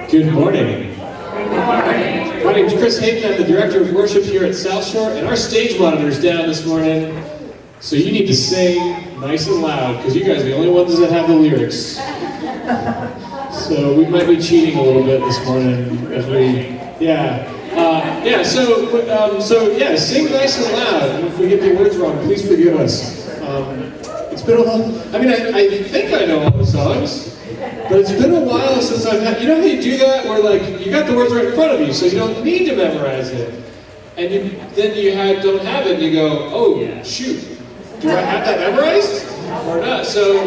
Good morning. My name is Chris Hayden. I'm the Director of Worship here at South Shore, and our stage monitor's down this morning, so you need to sing nice and loud, because you guys are the only ones that have the lyrics. So we might be cheating a little bit this morning as we, sing nice and loud. And if we get the words wrong, please forgive us. It's been a while. I mean, I think I know all the songs. But it's been a while since I've had, you know how you do that, where like, you got the words right in front of you, so you don't need to memorize it. And then you don't have it, and you go, oh, shoot, do I have that memorized? Or not? So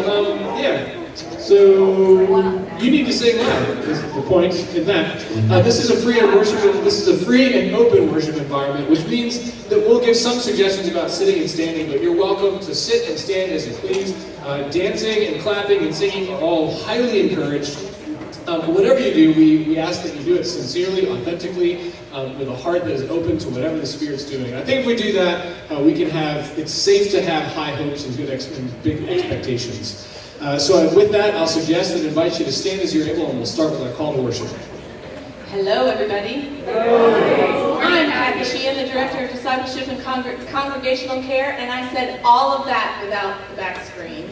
you need to sing loud, is the point in that. This is a free and open worship environment, which means that we'll give some suggestions about sitting and standing, but you're welcome to sit and stand as you please. Dancing and clapping and singing are all highly encouraged. But whatever you do, we ask that you do it sincerely, authentically, with a heart that is open to whatever the Spirit's doing. I think if we do that, it's safe to have high hopes and big expectations. So with that, I'll suggest and invite you to stand as you're able, and we'll start with our call to worship. Hello, everybody. Hello. I'm Kathy Sheehan, the Director of Discipleship and Congregational Care, and I said all of that without the back screen.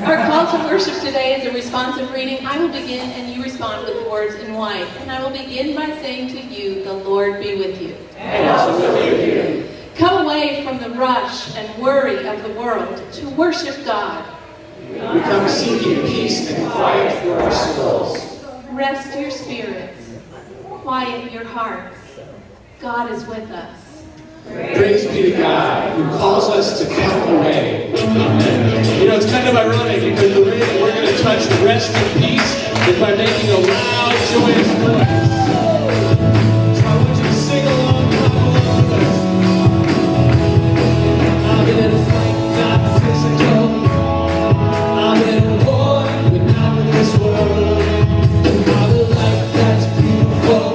Our call to worship today is a responsive reading. I will begin, and you respond with the words in white. And I will begin by saying to you, the Lord be with you. And also with you. Come away from the rush and worry of the world to worship God. We come seeking peace and quiet for our souls. Rest your spirits. Quiet your hearts. God is with us. Praise be to God, who calls us to come away. Amen. You know, it's kind of ironic, because the way that we're going to touch rest and peace is by making a loud, joyous noise. So I want you to sing along with us. I'm in a fight, not physical. I'm in a war, but not with this world. I'm a life that's beautiful,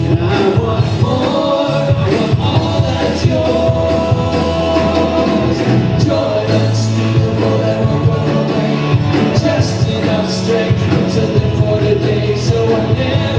and I want more. I want all that's yours. Joy unspeakable that won't go away. Just enough strength to live for today, so I never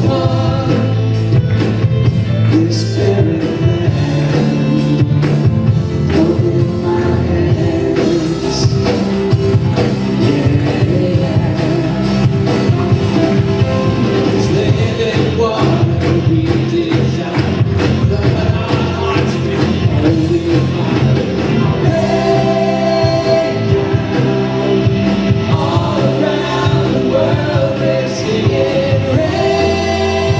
upon this very land. Open my hands, yeah. This land and water we desire, but our hearts can only find. All around the world they're singing rain.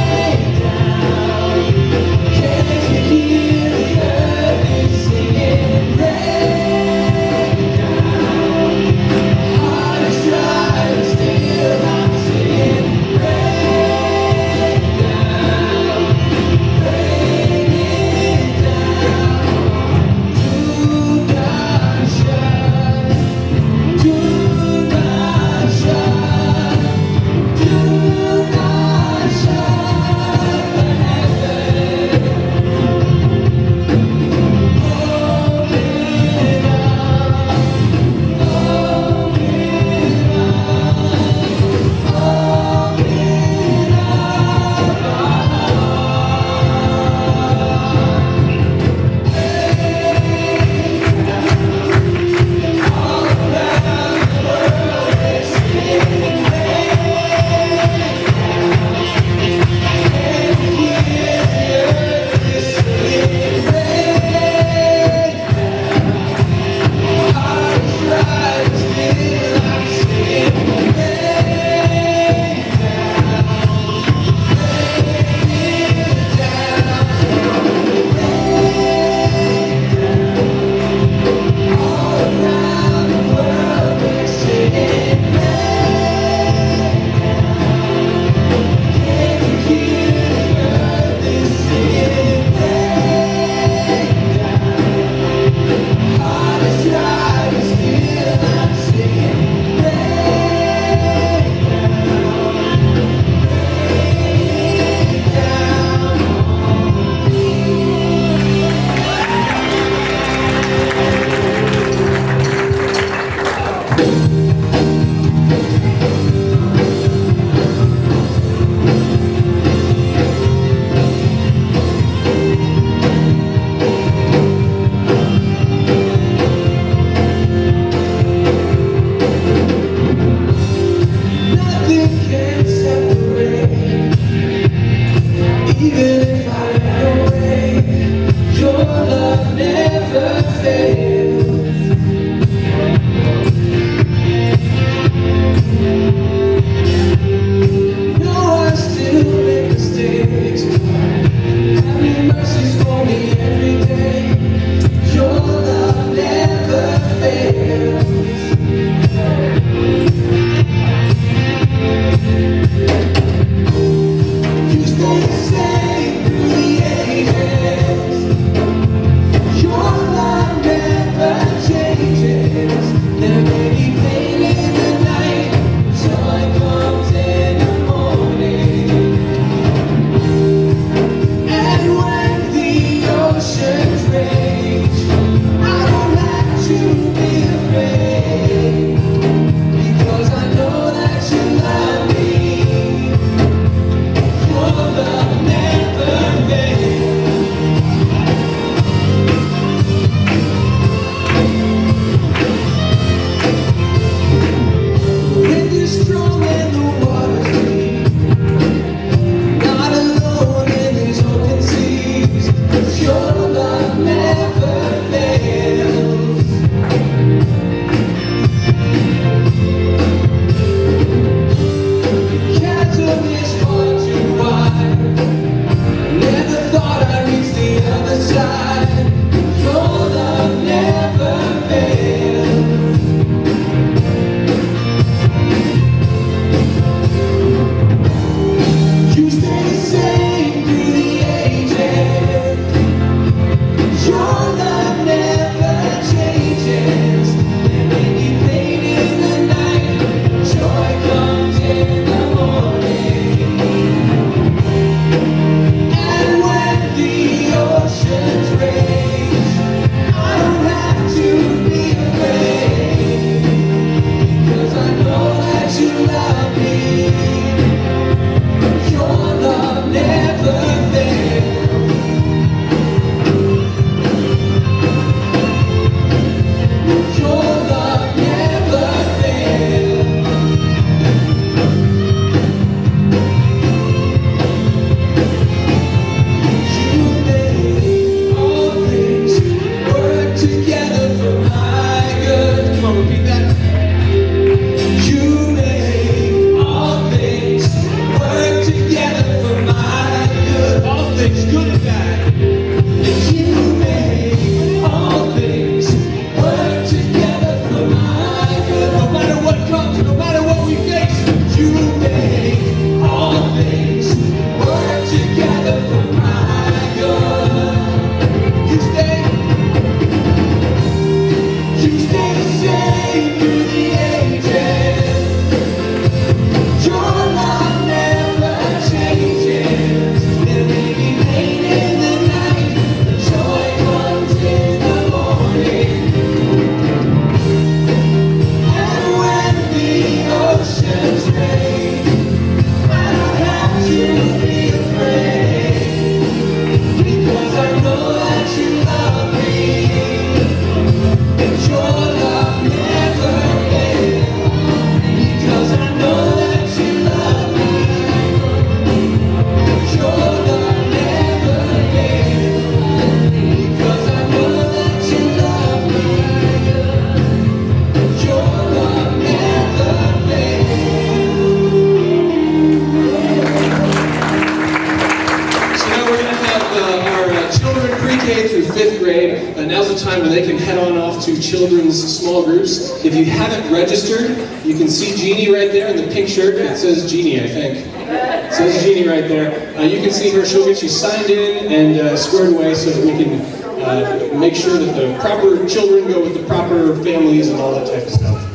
now's the time when they can head on off to children's small groups. If you haven't registered, you can see Jeannie right there in the pink shirt. It says Jeannie, I think. It says Jeannie right there. You can see her. She'll get you signed in and squared away so that we can make sure that the proper children go with the proper families and all that type of stuff.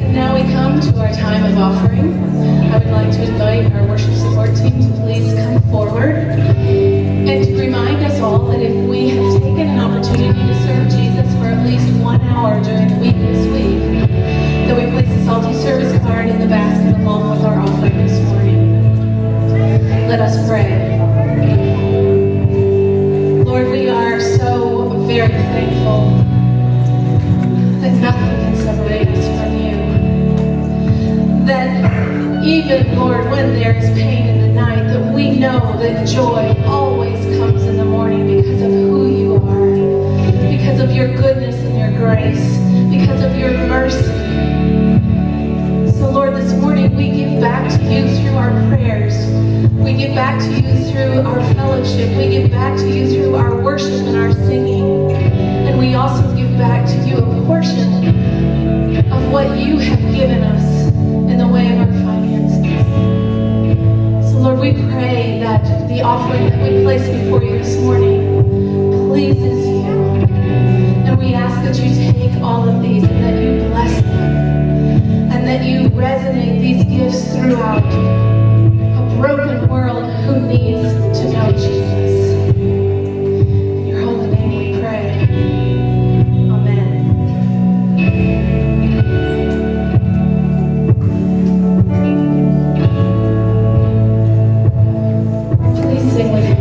And now we come to our time of offering. I would like to invite our worship support team to please come forward and to remind us all that if we have taken an opportunity to serve Jesus for at least 1 hour during the week this week, that we place a salty service card in the basket along with our offering this morning. Let us pray. Lord, we are so very thankful that nothing can separate us from you. That even, Lord, when there is pain in the night, that we know that joy always comes in the morning because of who you are, because of your goodness and your grace, because of your mercy. So, Lord, this morning we give back to you through our prayers. We give back to you through our fellowship. We give back to you through our worship and our singing. And we also give back to you a portion of what you have given us in the way of our finances. So, Lord, we pray that the offering that we place before you this morning pleases you. And we ask that you take all of these and that you bless them. And that you resonate these gifts throughout a broken world who needs to know Jesus. In your holy name we pray. Amen. Please sing with me.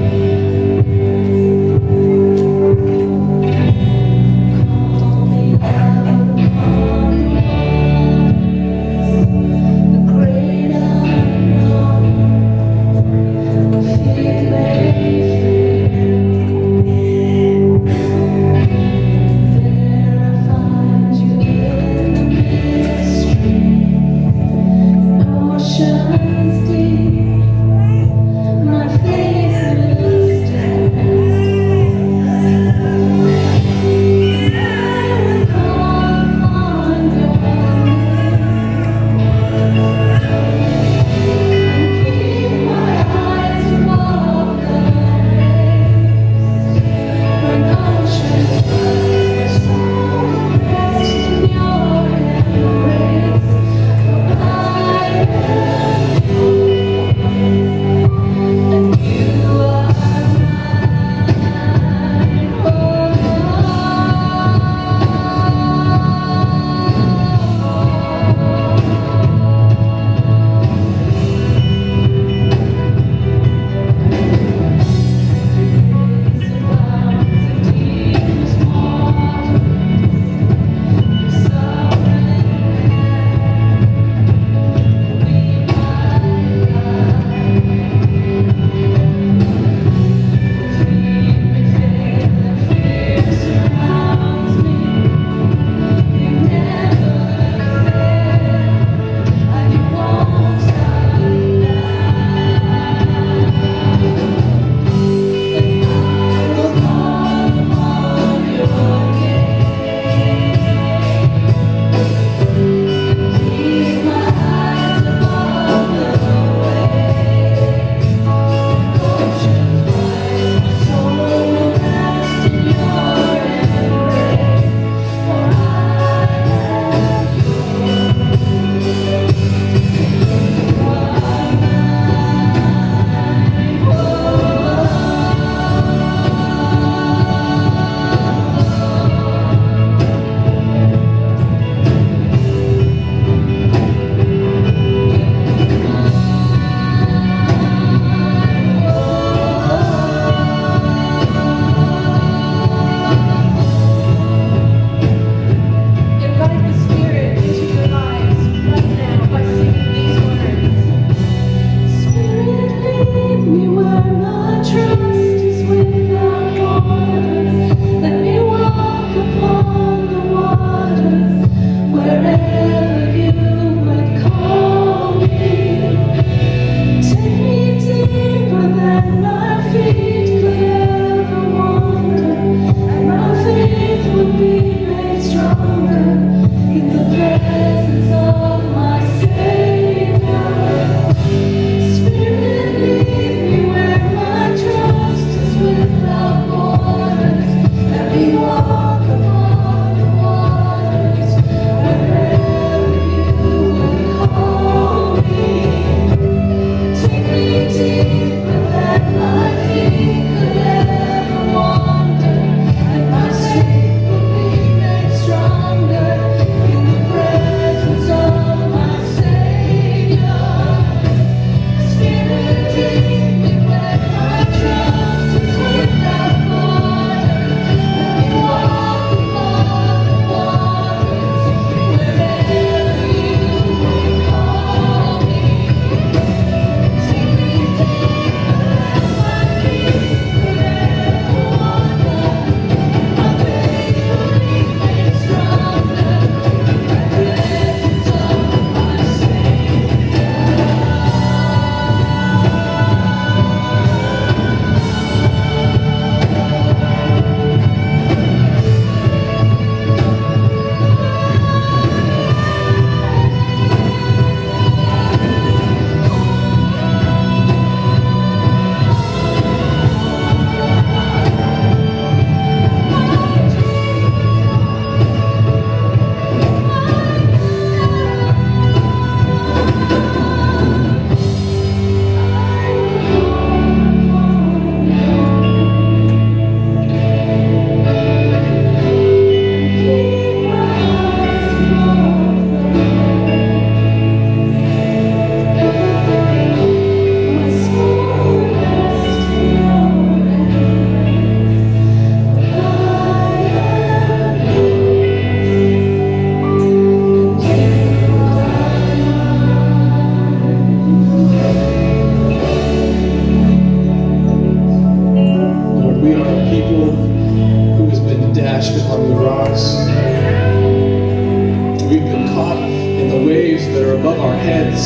We've been caught in the waves that are above our heads.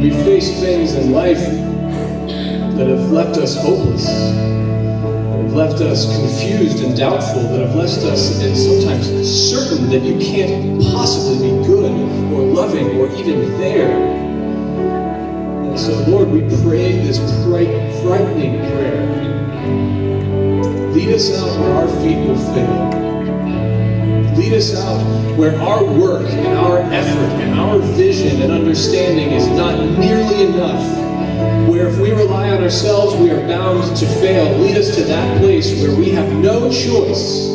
We've faced things in life that have left us hopeless, that have left us confused and doubtful, that have left us and sometimes certain that you can't possibly be good or loving or even there. And so, Lord, we pray this frightening prayer. Lead us out where our feet will fail. Lead us out where our work and our effort and our vision and understanding is not nearly enough. Where if we rely on ourselves, we are bound to fail. Lead us to that place where we have no choice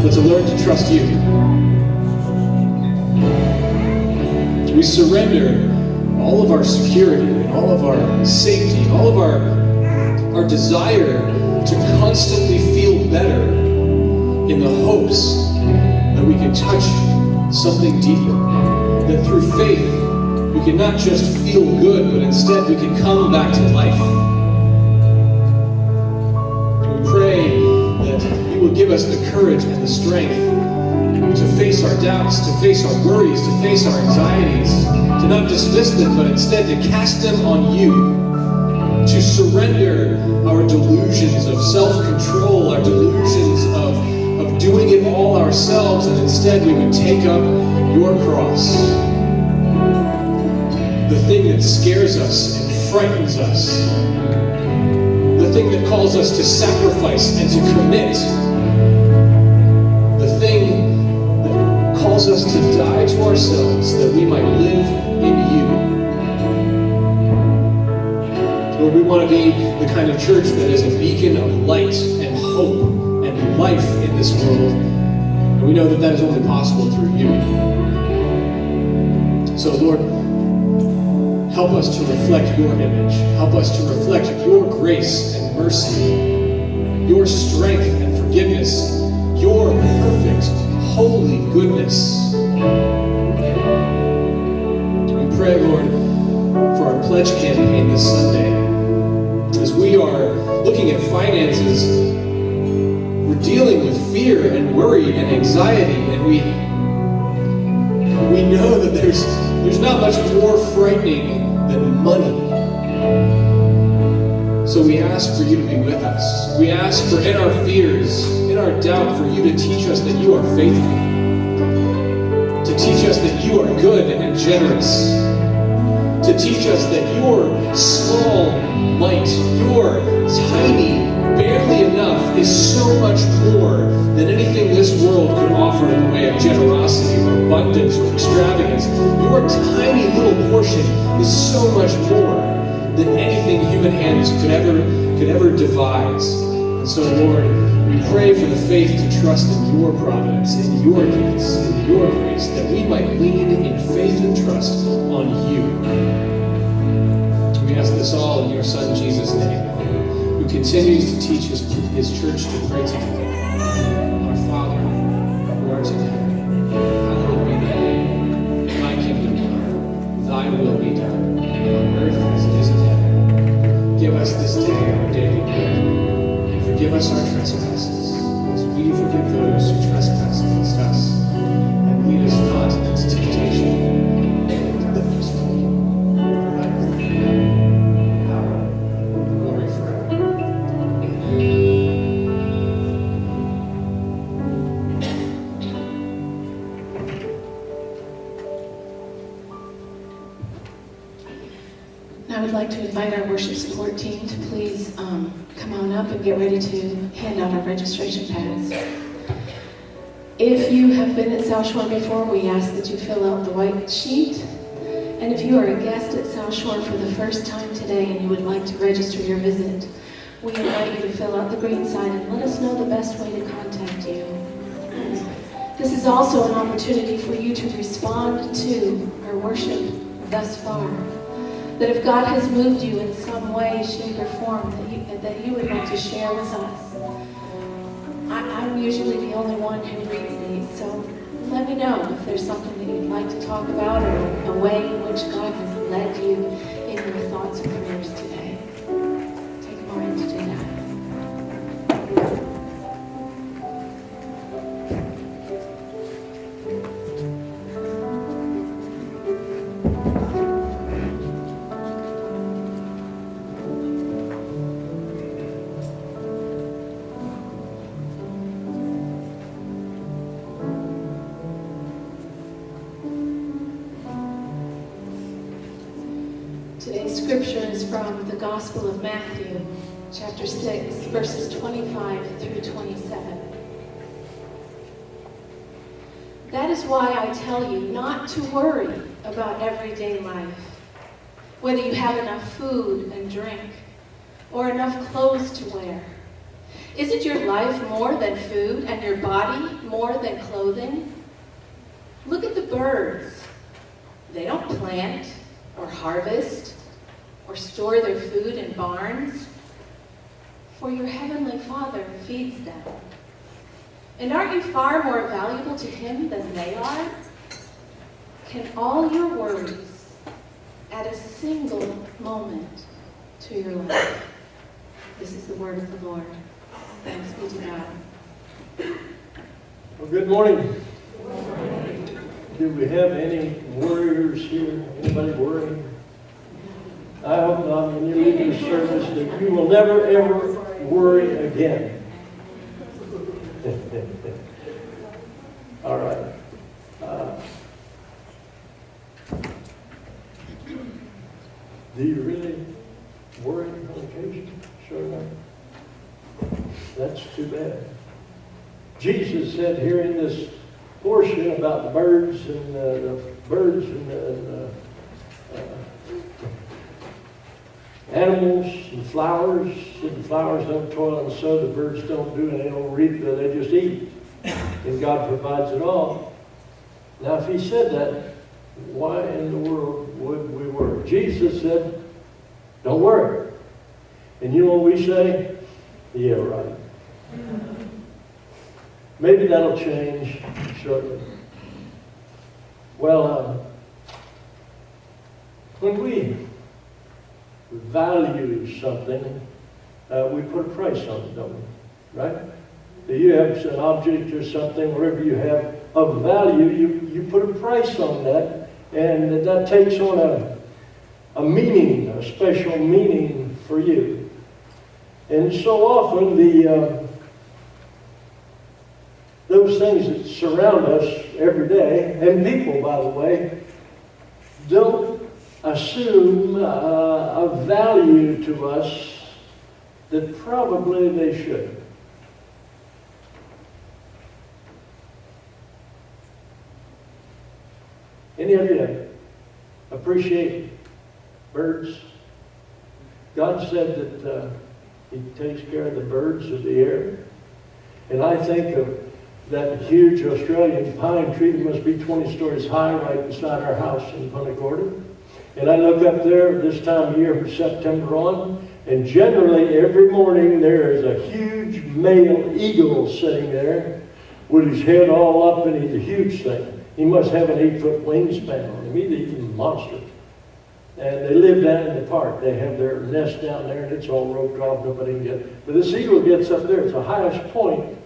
but to learn to trust you. We surrender all of our security and all of our safety, all of our desire to constantly feel better in the hopes that we can touch something deeper. That through faith, we can not just feel good, but instead we can come back to life. We pray that you will give us the courage and the strength to face our doubts, to face our worries, to face our anxieties, to not dismiss them, but instead to cast them on you, to surrender our delusions of self-control, our delusions of doing it all ourselves, and instead we would take up your cross. The thing that scares us and frightens us, the thing that calls us to sacrifice and to commit, the thing that calls us to die to ourselves that we might live in you. Lord, we want to be the kind of church that is a beacon of light and hope and life in this world. And we know that that is only possible through you. So, Lord, help us to reflect your image. Help us to reflect your grace and mercy, your strength and forgiveness, your perfect, holy goodness. We pray, Lord, for our pledge campaign this Sunday. As we are looking at finances, we're dealing with fear and worry and anxiety, and we know that there's not much more frightening than money. So we ask for you to be with us. We ask for, in our fears, in our doubt, for you to teach us that you are faithful, to teach us that you are good and generous, to teach us that your small might, your tiny, barely enough, is so much more than anything this world could offer in the way of generosity or abundance or extravagance. Your tiny little portion is so much more than anything human hands could ever devise. And so, Lord, we pray for the faith to trust in your providence, in your gifts, in your grace, that we might lean in faith and trust on you. We ask this all in your Son, Jesus' name, who continues to teach his church to pray together. Our Father, who art in heaven, hallowed be thy name. Thy kingdom come, thy will be done, on earth as it is in heaven. Give us this day our daily bread, and forgive us our trespasses, as we forgive those who trespass against us. And lead us not into temptation, but deliver us from evil. For thine is the kingdom, power, and glory forever. Amen. I would like to invite our worship support team to please come on up and get ready to hand out our registration pads. If you have been at South Shore before, we ask that you fill out the white sheet. And if you are a guest at South Shore for the first time today and you would like to register your visit, we invite you to fill out the green sign and let us know the best way to contact you. This is also an opportunity for you to respond to our worship thus far. That if God has moved you in some way, shape, or form that you would like to share with us. I'm usually the only one who reads these, so let me know if there's something that you'd like to talk about or a way in which God has led you in your thoughts and prayers today. Take a moment to do that. scripture is from the Gospel of Matthew, chapter 6, verses 25 through 27. That is why I tell you not to worry about everyday life, whether you have enough food and drink or enough clothes to wear. Isn't your life more than food and your body more than clothing? Look at the birds. They don't plant or harvest or store their food in barns, for your heavenly Father feeds them. And aren't you far more valuable to Him than they are? Can all your worries add a single moment to your life? This is the word of the Lord. Thanks be to God. Well, good morning. Do we have any worriers here? Anybody worrying? I hope not, when you leave this service, that you will never, ever worry again. All right. Do you really worry on occasion? Sure enough. That's too bad. Jesus said here in this portion about the birds and animals and flowers. The flowers don't toil and sow, the birds don't do, and they don't reap, they just eat. And God provides it all. Now, if He said that, why in the world would we worry? Jesus said, don't worry. And you know what we say? Yeah, right. Maybe that'll change shortly. Well, when we value something, we put a price on it, don't we? Right? If you have an object or something, whatever you have of value, you put a price on that, and that takes on a meaning, a special meaning for you. And so often those things that surround us every day, and people, by the way, don't assume a value to us that probably they should. Any of you appreciate birds? God said that He takes care of the birds of the air. And I think of that huge Australian pine tree that must be 20 stories high right beside our house in Punta Gorda. And I look up there this time of year from September on, and generally every morning there is a huge male eagle sitting there with his head all up, and he's a huge thing. He must have an 8-foot wingspan on him. He's even a monster. And they live down in the park. They have their nest down there, and it's all roped off. Nobody can get. But this eagle gets up there. It's the highest point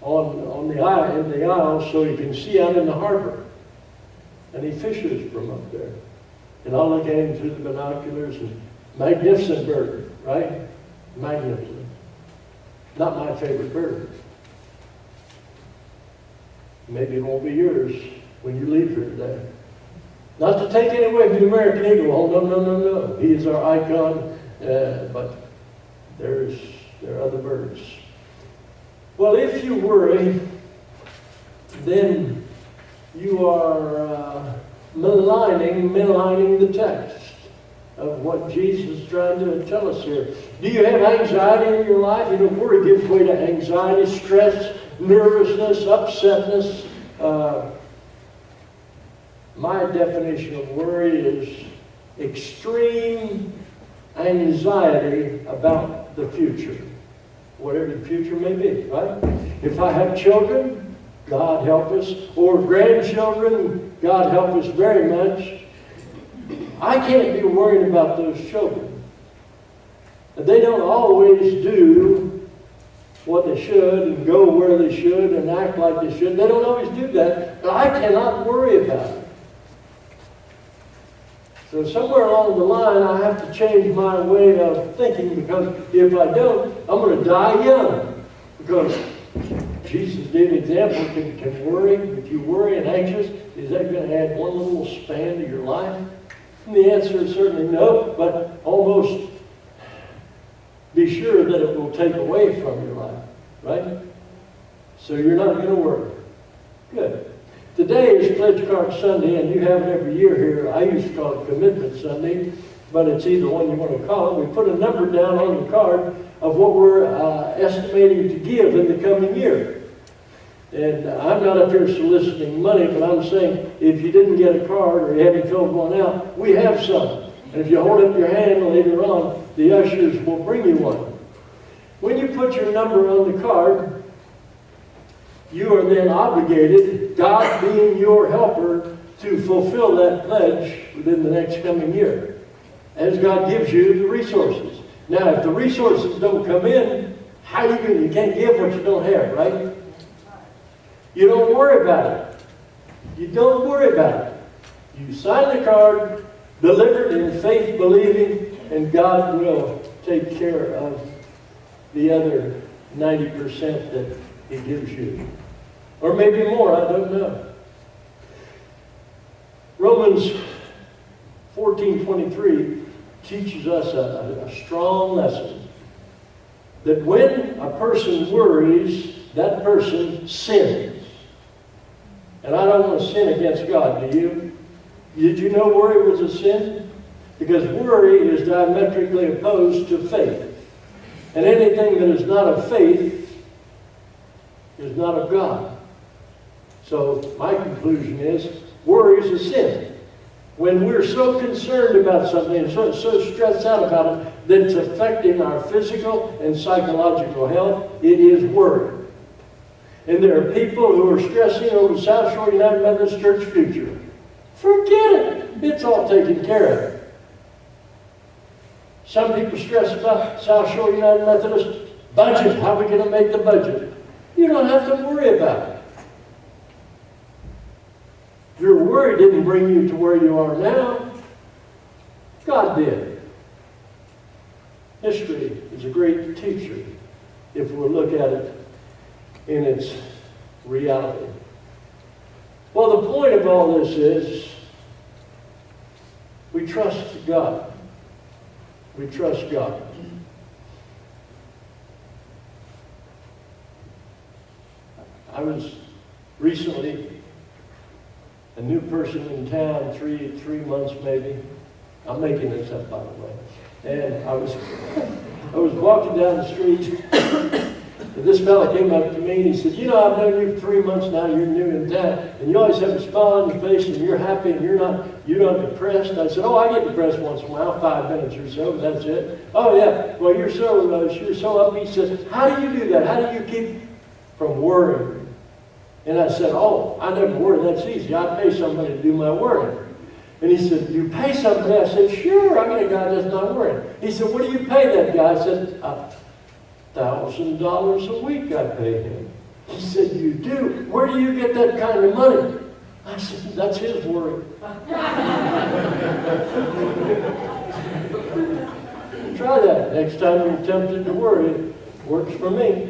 on the isle, so you can see out in the harbor. And he fishes from up there. And I'll look at him through the binoculars. And magnificent bird, right? Magnificent. Not my favorite bird. Maybe it won't be yours when you leave here today. Not to take any away from the American eagle. Oh, no. He is our icon. But there are other birds. Well, if you worry, then you are maligning the text of what Jesus is trying to tell us here. Do you have anxiety in your life? You know, worry gives way to anxiety, stress, nervousness, upsetness. My definition of worry is extreme anxiety about the future, whatever the future may be, right? If I have children, God help us, or grandchildren, God help us very much, I can't be worried about those children. They don't always do what they should and go where they should and act like they should. They don't always do that, but I cannot worry about it. So somewhere along the line, I have to change my way of thinking, because if I don't, I'm going to die young. Because Jesus gave an example. Can worry, if you worry and anxious, is that going to add one little span to your life? And the answer is certainly no, but almost be sure that it will take away from your life, right? So you're not going to worry. Good. Today is Pledge Card Sunday, and you have it every year here. I used to call it Commitment Sunday, but it's either one you want to call it. We put a number down on the card of what we're estimating to give in the coming year. And I'm not up here soliciting money, but I'm saying if you didn't get a card or you haven't filled one out, we have some. And if you hold up your hand later on, the ushers will bring you one. When you put your number on the card, you are then obligated, God being your helper, to fulfill that pledge within the next coming year, as God gives you the resources. Now, if the resources don't come in, how you going? You can't give what you don't have, right? You don't worry about it. You don't worry about it. You sign the card, deliver it in faith, believing, and God will take care of the other 90% that He gives you. Or maybe more, I don't know. Romans 14:23 teaches us a strong lesson. That when a person worries, that person sins. And I don't want to sin against God, do you? Did you know worry was a sin? Because worry is diametrically opposed to faith. And anything that is not of faith is not of God. So my conclusion is, worry is a sin. When we're so concerned about something and so stressed out about it that it's affecting our physical and psychological health, it is worry. And there are people who are stressing over South Shore United Methodist Church future. Forget it. It's all taken care of. Some people stress about South Shore United Methodist budget. How are we going to make the budget? You don't have to worry about it. Your worry didn't bring you to where you are now. God did. History is a great teacher if we'll look at it in its reality. Well, the point of all this is we trust God. We trust God. I was recently a new person in town, three months maybe. I'm making this up, by the way. And I was walking down the street, and this fella came up to me and he said, "You know, I've known you for 3 months now. You're new in town, and you always have a smile on your face, and you're happy, and you're not depressed." I said, "Oh, I get depressed once in a while, 5 minutes or so. That's it." "Oh yeah, well you're so upbeat." He said, "How do you do that? How do you keep from worrying?" And I said, "Oh, I never worry. That's easy. I pay somebody to do my worrying." And he said, "You pay somebody?" I said, "Sure, I got a guy that's not worrying." He said, "What do you pay that guy?" I said, $1,000 a week I pay him. He said, "You do? Where do you get that kind of money?" I said, "That's his worry." Try that next time you're tempted to worry. It works for me.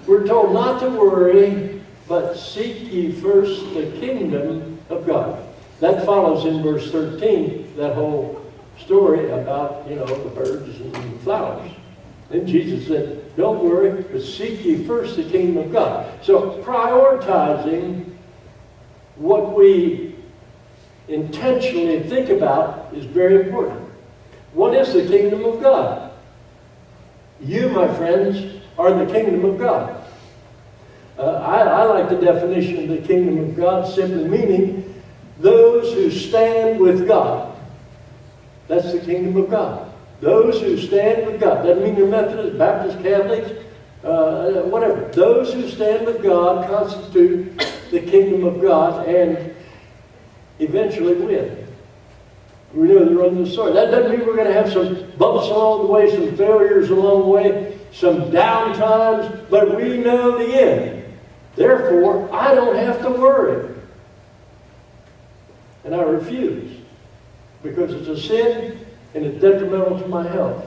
We're told not to worry, but seek ye first the kingdom of God. That follows in verse 13, that whole story about, the birds and the flowers. Then Jesus said, "Don't worry, but seek ye first the kingdom of God." So prioritizing what we intentionally think about is very important. What is the kingdom of God? You, my friends, are the kingdom of God. I like the definition of the kingdom of God, simply meaning those who stand with God. That's the kingdom of God. Those who stand with God. Doesn't mean you're Methodist, Baptist, Catholics, whatever. Those who stand with God constitute the kingdom of God and eventually win. We know the run of the story. That doesn't mean we're going to have some bumps along the way, some failures along the way, some down times, but we know the end. Therefore, I don't have to worry. And I refuse, because it's a sin and it's detrimental to my health.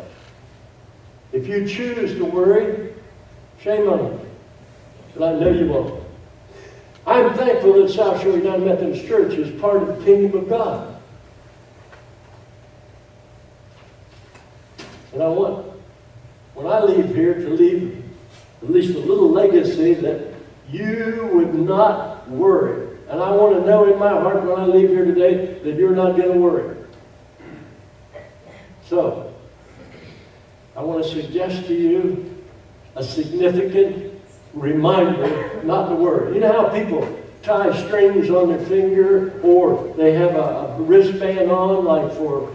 If you choose to worry, shame on you. But I know you won't. I'm thankful that South Shore United Methodist Church is part of the kingdom of God. And I want, when I leave here, to leave at least a little legacy that you would not worry. And I want to know in my heart when I leave here today that you're not going to worry. So, I want to suggest to you a significant reminder not to worry. You know how people tie strings on their finger, or they have a wristband on, like for,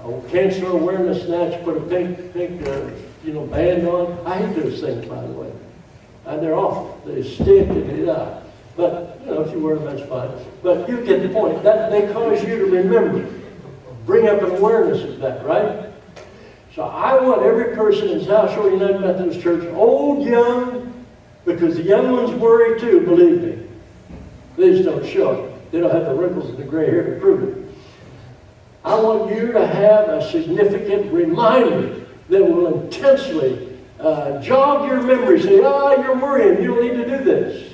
a cancer awareness snatch, put a pink band on. I hate those things, by the way. And they're awful. They stick and they die. But, if you wear them, that's fine. But you get the point. That they cause you to remember. Bring up an awareness of that, right? So I want every person in South Shore United Methodist Church, old, young, because the young ones worry too, believe me. They just don't show it. They don't have the wrinkles and the gray hair to prove it. I want you to have a significant reminder that will intensely jog your memory. Say, you're worrying. You don't need to do this.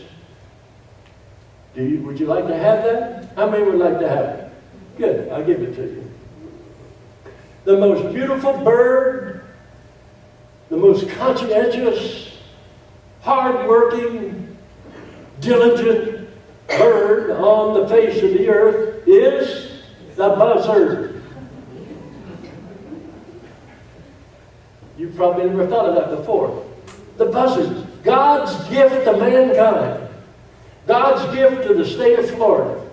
Would you like to have that? How many would like to have it? Good. I'll give it to you. The most beautiful bird, the most conscientious, hard-working, diligent bird on the face of the earth is the buzzard. You've probably never thought of that before. The buzzard, God's gift to mankind. God's gift to the state of Florida.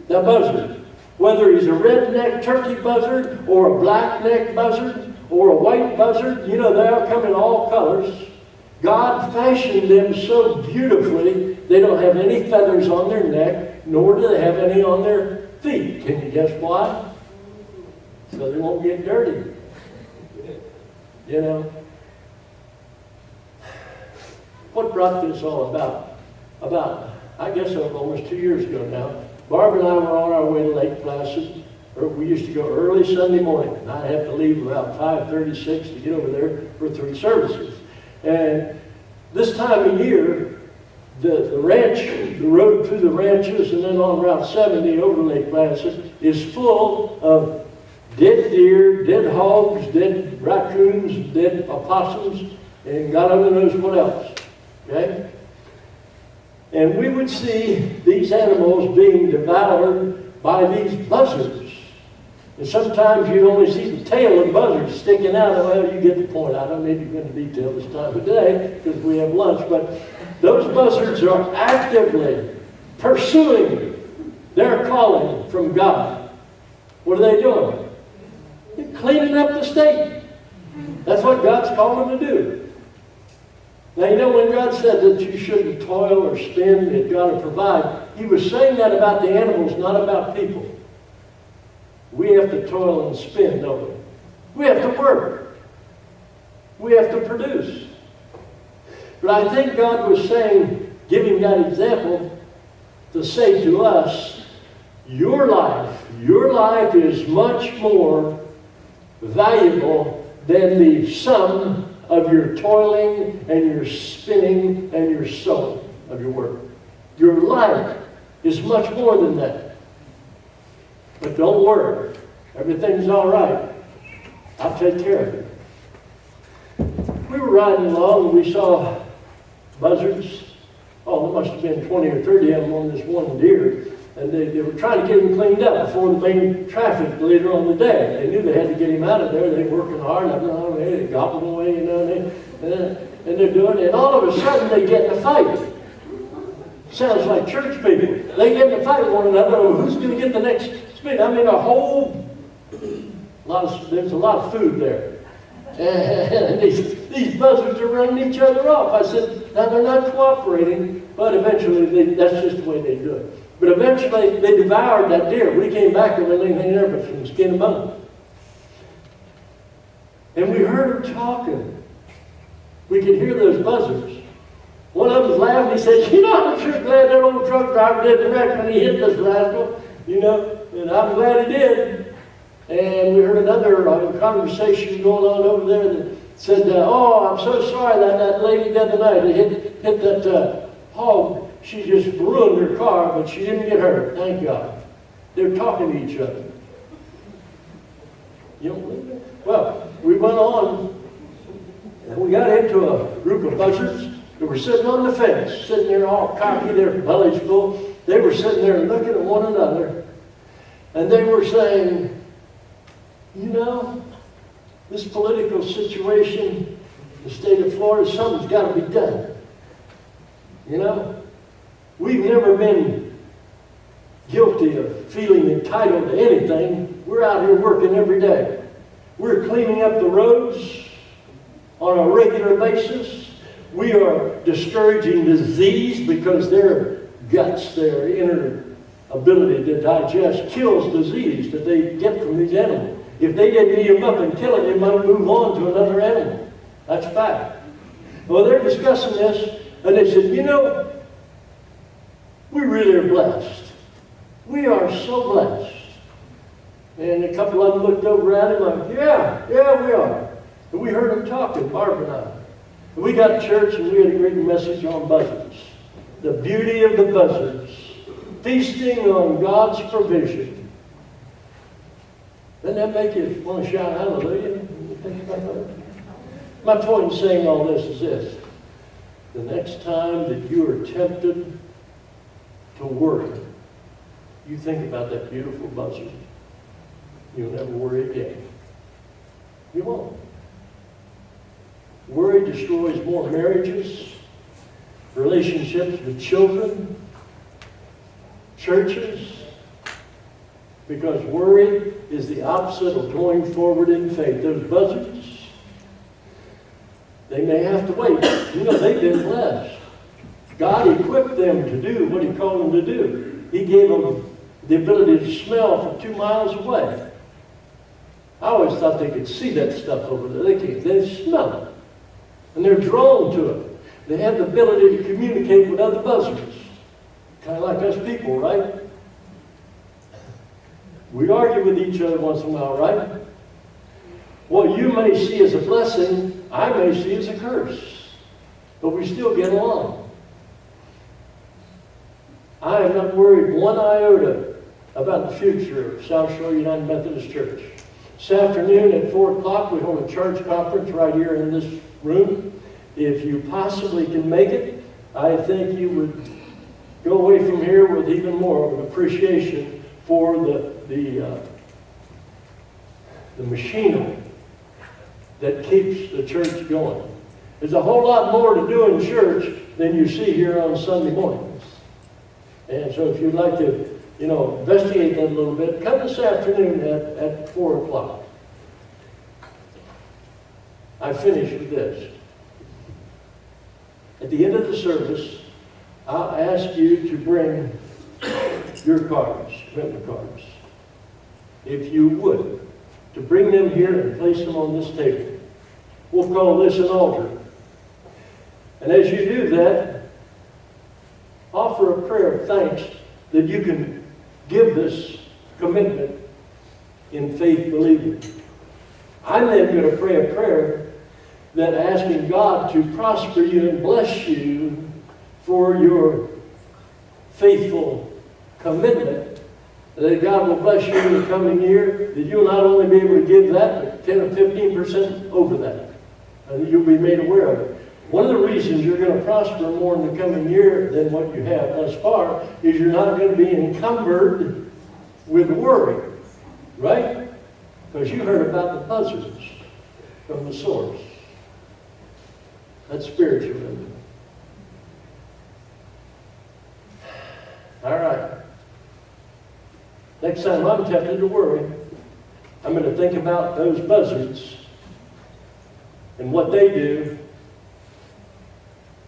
The buzzard. Whether he's a red-necked turkey buzzard, or a black-necked buzzard, or a white buzzard, they all come in all colors. God fashioned them so beautifully, they don't have any feathers on their neck, nor do they have any on their feet. Can you guess why? So they won't get dirty. What brought this all about? I guess almost 2 years ago now, Barb and I were on our way to Lake Placid. We used to go early Sunday morning, and I'd have to leave about 5:36 to get over there for 3 services. And this time of year, the road through the ranches and then on Route 70 over Lake Placid is full of dead deer, dead hogs, dead raccoons, dead opossums, and God only knows what else. Okay? And we would see these animals being devoured by these buzzards. And sometimes you'd only see the tail of buzzards sticking out. Well, you get the point. I don't need to go into detail this time of day because we have lunch. But those buzzards are actively pursuing their calling from God. What are they doing? They're cleaning up the state. That's what God's called them to do. Now, when God said that you shouldn't toil or spin, that God will provide, He was saying that about the animals, not about people. We have to toil and spin, don't we? We have to work. We have to produce. But I think God was saying, giving that example, to say to us, your life is much more valuable than the sum of your toiling and your spinning and your sowing of your work. Your life is much more than that. But don't worry. Everything's all right. I'll take care of it. We were riding along and we saw buzzards. There must have been 20 or 30 of them on this one deer. And they were trying to get him cleaned up before the main traffic later on the day. They knew they had to get him out of there. They were working hard. They gobbled away, and they're doing it. And all of a sudden, they get in a fight. Sounds like church people. They get in a fight with one another. Who's going to get the next speed? There's a lot of food there. And these buzzards are running each other off. I said, now they're not cooperating, but eventually that's just the way they do it. But eventually, they devoured that deer. We came back and there wasn't anything there but some skin and bone. And we heard them talking. We could hear those buzzards. One of them was laughing. He said, I'm sure glad that old truck driver didn't wreck when he hit this rascal. And I'm glad he did. And we heard another conversation going on over there that said, I'm so sorry that lady the other night hit that hog, she just ruined her car, but she didn't get hurt, thank God. They're talking to each other. You don't believe that? Well, we went on, and we got into a group of buzzards that were sitting on the fence, sitting there all cocky, their bellies full. They were sitting there looking at one another, and they were saying, you know, this political situation, the state of Florida, something's got to be done. You know, we've never been guilty of feeling entitled to anything. We're out here working every day. We're cleaning up the roads on a regular basis. We are discouraging disease because their guts, their inner ability to digest kills disease that they get from these animals. If they didn't eat them up and kill it, they might move on to another animal. That's a fact. Well, they're discussing this, and they said, you know, we really are blessed. We are so blessed. And a couple of them looked over at him like, yeah, we are. And we heard them talking, Barbara and I. And we got to church and we had a great message on buzzards. The beauty of the buzzards. Feasting on God's provision. Doesn't that make you want to shout hallelujah? When you think about that? My point in saying all this is this. The next time that you are tempted to worry, you think about that beautiful buzzard. You'll never worry again. You won't. Worry destroys more marriages, relationships with children, churches, because worry is the opposite of going forward in faith. Those buzzards, they may have to wait. You know, they've been blessed. God equipped them to do what He called them to do. He gave them the ability to smell from 2 miles away. I always thought they could see that stuff over there. They can't. They smell it. And they're drawn to it. They have the ability to communicate with other buzzards. Kind of like us people, right? We argue with each other once in a while, right? What you may see as a blessing, I may see as a curse. But we still get along. I am not worried one iota about the future of South Shore United Methodist Church. This afternoon at 4 o'clock, we hold a church conference right here in this room. If you possibly can make it, I think you would go away from here with even more of an appreciation for the machinery that keeps the church going. There's a whole lot more to do in church than you see here on Sunday mornings. And so if you'd like to, investigate that a little bit, come this afternoon at 4 o'clock. I finish with this. At the end of the service, I'll ask you to bring your cards, commitment cards, if you would, to bring them here and place them on this table. We'll call this an altar. And as you do that, offer a prayer of thanks that you can give this commitment in faith believing. I'm then going to pray a prayer that asking God to prosper you and bless you for your faithful commitment, that God will bless you in the coming year, that you'll not only be able to give that, but 10 or 15% over that, and that you'll be made aware of it. One of the reasons you're going to prosper more in the coming year than what you have thus far is you're not going to be encumbered with worry, right? Because you heard about the buzzards from the source. That's spiritualism. All right. Next time I'm tempted to worry, I'm going to think about those buzzards and what they do.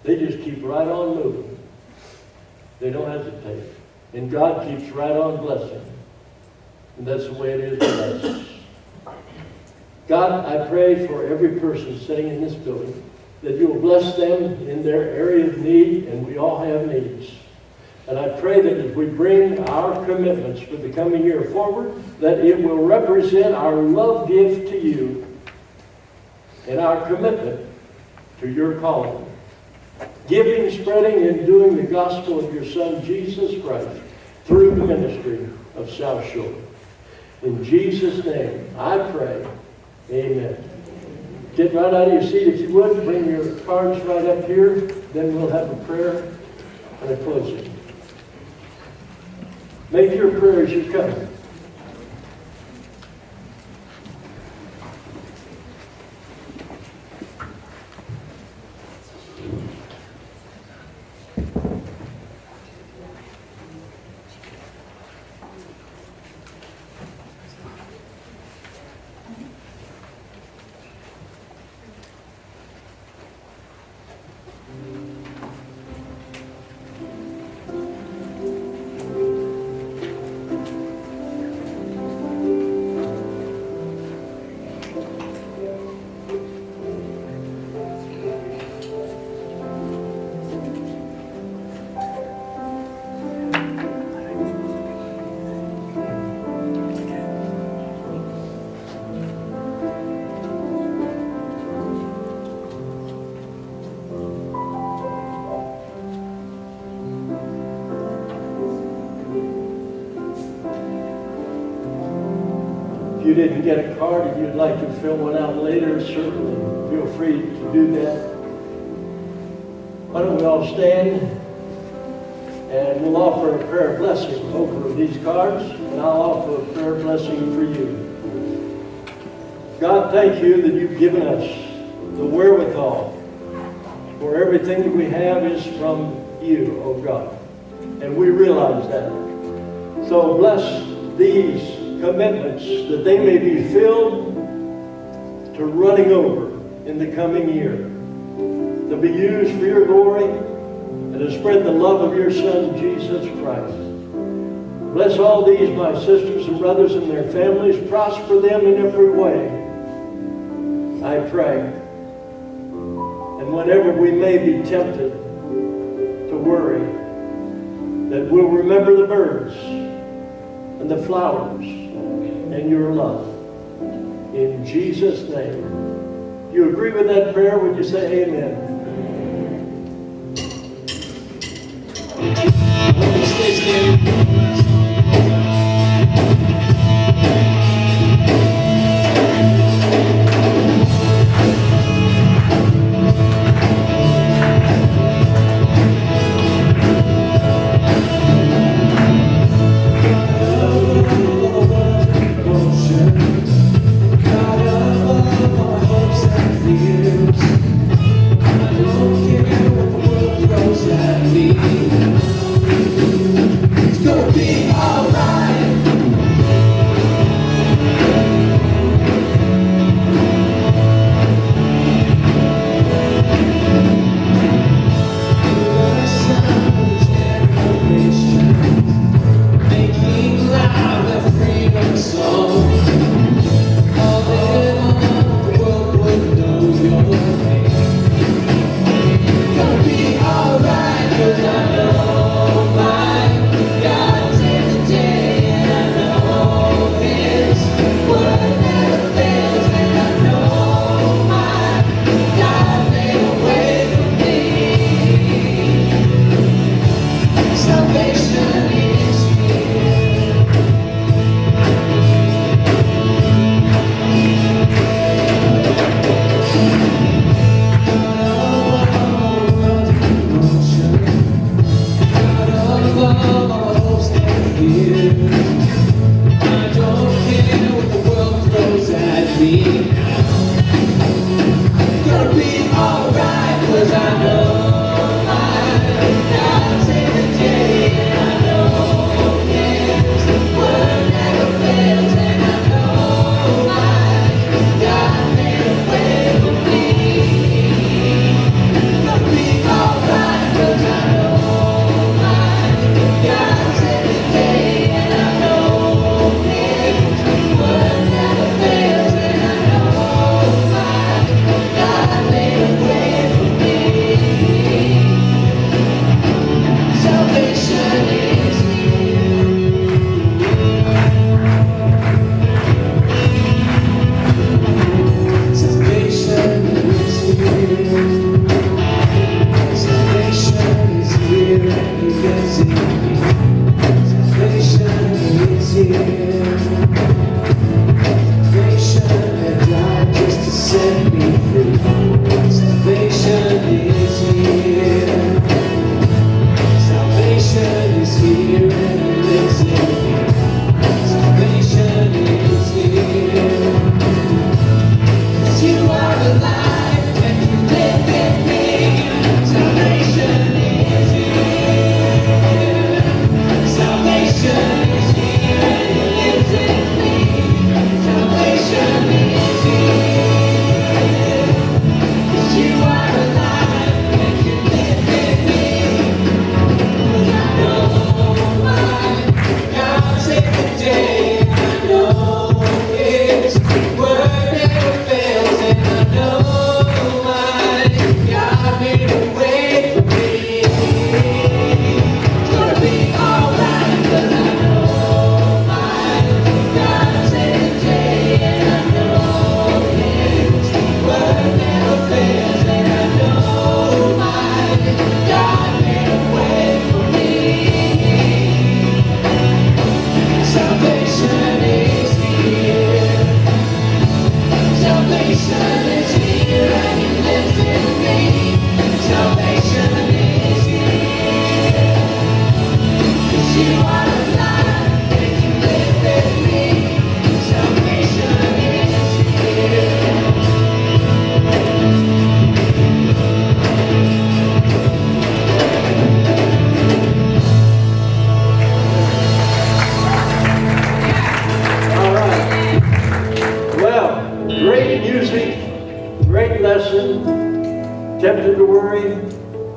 They just keep right on moving. They don't hesitate. And God keeps right on blessing. And that's the way it is with us. God, I pray for every person sitting in this building that you will bless them in their area of need, and we all have needs. And I pray that as we bring our commitments for the coming year forward, that it will represent our love gift to you and our commitment to your calling. giving, spreading, and doing the gospel of your Son, Jesus Christ, through the ministry of South Shore. In Jesus' name, I pray. Amen. Get right out of your seat if you would. Bring your cards right up here. Then we'll have a prayer and a closing. Make your prayer as you come. If you didn't get a card and you'd like to fill one out later, certainly feel free to do that. Why don't we all stand and we'll offer a prayer blessing over these cards, and I'll offer a prayer blessing for you. God, thank you that you've given us the wherewithal, for everything that we have is from you, oh God, and we realize that. So bless these commitments that they may be filled to running over in the coming year, to be used for your glory and to spread the love of your Son, Jesus Christ. Bless all these, my sisters and brothers and their families. Prosper them in every way, I pray. And whenever we may be tempted to worry, that we'll remember the birds and the flowers and your love. In Jesus' name. If you agree with that prayer, would you say amen? Stay standing.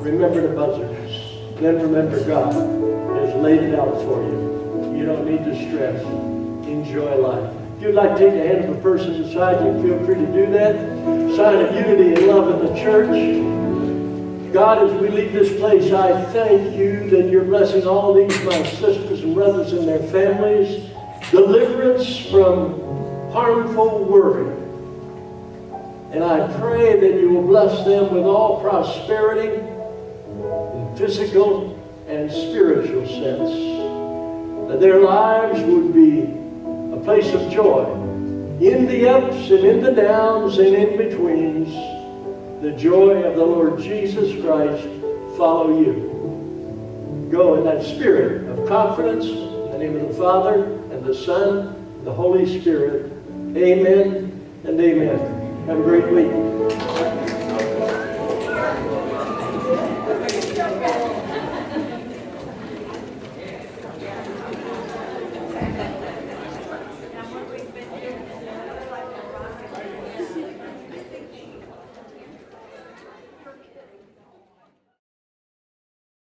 remember the buzzards. Then remember God has laid it out for you. You don't need to stress. Enjoy life. If you'd like to take the hand of a person beside you, feel free to do that. Sign of unity and love in the church. God, as we leave this place, I thank you that you're blessing all these, my sisters and brothers and their families. Deliverance from harmful worry. And I pray that you will bless them with all prosperity in physical and spiritual sense. That their lives would be a place of joy. In the ups and in the downs and in betweens, the joy of the Lord Jesus Christ follow you. Go in that spirit of confidence, in the name of the Father, and the Son, and the Holy Spirit. Amen and amen. Have a great week.